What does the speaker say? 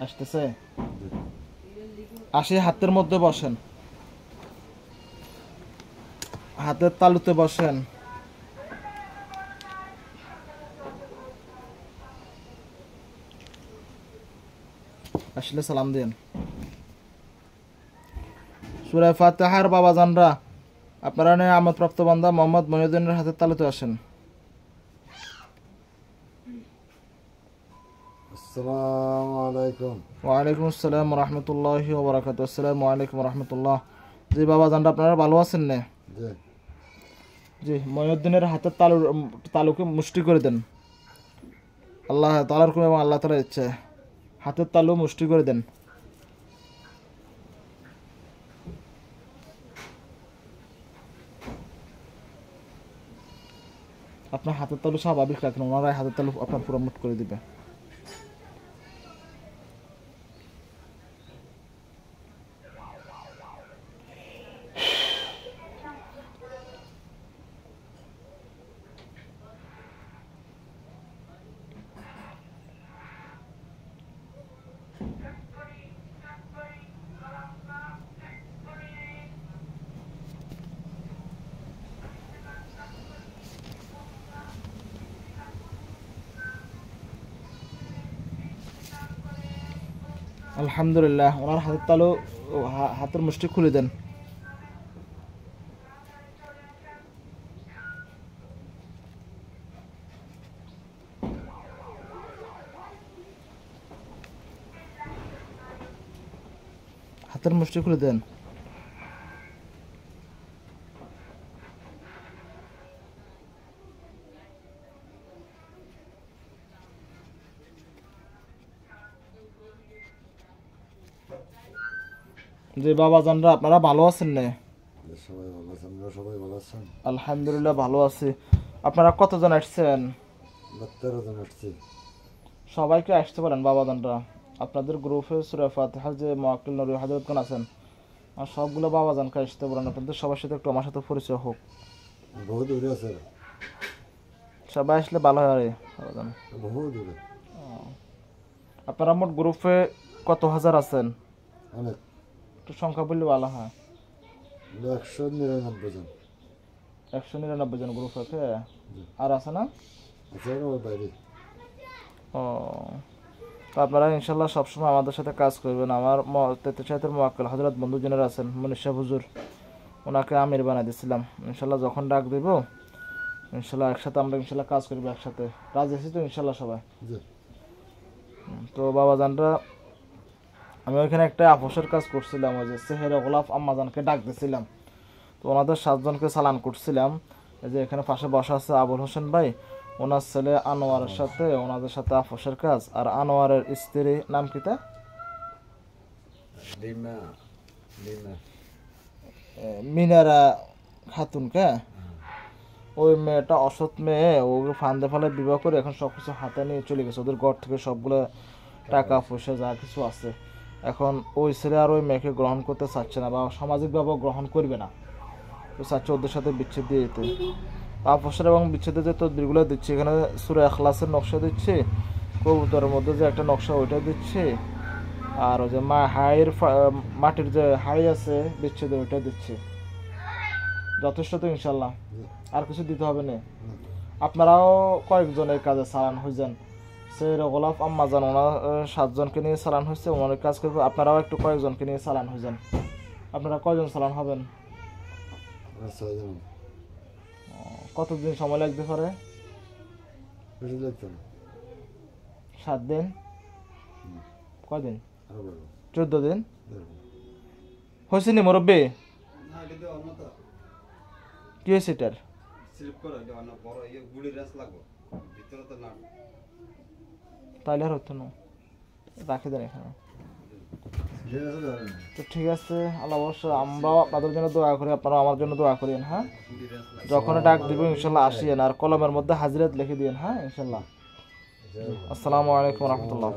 আসতেছে? আসি, হাতের মধ্যে বসেন, হাতের তালুতে বসেন। আসলে সালাম দিন। সূরা ফাতিহার বাবাজানরা, আপনারা নিয়ামতপ্রাপ্ত বান্দা মোহাম্মদ মহিউদ্দিনের হাতের তালুতে আসেন। আসসালামু আলাইকুম। ওয়ালাইকুম আসসালাম ওয়া রাহমাতুল্লাহি ওয়া বারাকাতুহু। আসসালামু আলাইকুম ওয়া রাহমাতুল্লাহ। জি বাবাজানরা, আপনারা ভালো আছেন না? জি জি, মহিউদ্দিনের হাতের তালুকে মুষ্টি করে দেন। আল্লাহ তাআলার হুকুমে এবং আল্লাহ তাআলার ইচ্ছে হাতের তালু মুষ্টি করে দেন। আপনার হাতের তালু স্বাভাবিক রাখেন, ওনারাই হাতের তালু আপনার পুরো মুট করে দিবে। আলহামদুলিল্লাহ, ওনার হাতের তালু হাতের মুষ্টি খুলে দেন। হাতের মুষ্টি খুলে দেন। যে বাবাজানরা, আপনারা ভালো আছেন না? সবাই ভালো আছেন? আমরা সবাই ভালো আছেন? আলহামদুলিল্লাহ ভালো আছি। আপনারা কতজন আসছেন? 13 জন আসছি। সবাইকে আসতে পারেন বাবাজানরা। আপনাদের গ্রুপে সূরা ফাতিহার যে মুআক্কিল নবী হযরতগণ আছেন, আর সবগুলো বাবাজানকে আসতে পারেন। আপনাদের সবার সাথে একটু আমার সাথে পরিচয় হোক। বহু দূরে আছে, সবাই আসলে ভালো হয় আরে বাবাজান। বহু দূরে। আপনারা মোট গ্রুপে কত হাজার আছেন? অনেক, একটু সংখ্যা বললে ভালো হয়। 199 জন। 199 জন গ্রুপ আছে। আর আছে না? আছে ওর বাইরে। ও, তো আপনারা ইনশাল্লাহ সবসময় আমাদের সাথে কাজ করবেন। আমার তেতুশাহিদের মুআক্কিল হযরত বন্ধুজনের আছেন মনীষা হুজুর, ওনাকে আমির বানাই দিয়েছিলাম। ইনশাল্লাহ যখন ডাক দিব ইনশাল্লাহ একসাথে আমরা ইনশাল্লাহ কাজ করবো একসাথে। রাজি আছি তো ইনশাল্লাহ সবাই? তো বাবাজানরা, আমি ওইখানে একটা আপোষের কাজ করছিলাম, ওই যে সেহেরা গোলাপ আম্মাজানকে ডাক দিয়েছিলাম। তো ওনাদের 7 জনকে চালান করছিলাম। এই যে এখানে পাশে বসা আছে আবুল হোসেন ভাই, ওনার ছেলে আনোয়ারের সাথে ওনাদের সাথে আপোষের কাজ। আর আনোয়ারের স্ত্রী নাম কি তা? মিনারা খাতুন কে? ওই মেয়েটা অসৎ মেয়ে, ওকে ফান্দে ফালে বিবাহ করে এখন সবকিছু হাতে নিয়ে চলে গেছে। ওদের ঘর থেকে সবগুলো টাকা পয়সা যা কিছু আছে, এখন ওই ছেলে আর ওই মেয়েকে গ্রহণ করতে চাচ্ছে না বা সামাজিকভাবে গ্রহণ করবে না। তো চাচ্ছে ওদের সাথে বিচ্ছেদ দিয়ে দিতে। আপোষের এবং বিচ্ছেদের যে তদবিরগুলো দিচ্ছে, এখানে সূরা ইখলাসের নকশা দিচ্ছে, কবুতরের মধ্যে যে একটা নকশা ওইটা দিচ্ছে, আর ওই যে মাটির যে হাড়ি আছে বিচ্ছেদে ওইটা দিচ্ছে। যথেষ্ট তো ইনশাল্লাহ? আর কিছু দিতে হবে না? আপনারাও কয়েকজন এই কাজে চালান হয়ে যান। সেহেরা গোলাপ আম্মাজান ওনার 7 জনকে নিয়ে চালান হয়েছে, ওনার কাজ করবে। আপনারাও একটু কয়েকজনকে নিয়ে চালান হয়ে যান। আপনারা কয়জন চালান হবেন? কতদিন সময় লাগতে পারে? 7 দিন? কয়দিন? 14 দিন হয়েছে নি মুরব্বী? কি হয়েছে এটার? তাইলে আর হতো না, রাখি দেন এখানে। তো ঠিক আছে, আল্লাহ অবশ্যই আমরাও আপনাদের জন্য দোয়া করি, আপনারাও আমার জন্য দোয়া করেন। হ্যাঁ, যখন ডাক দিব ইনশাল্লাহ আসিয়েন, আর কলমের মধ্যে হাজিরাত লিখে দিন। হ্যাঁ ইনশাল্লাহ। আসসালামু আলাইকুম রহমতুল্লাহ।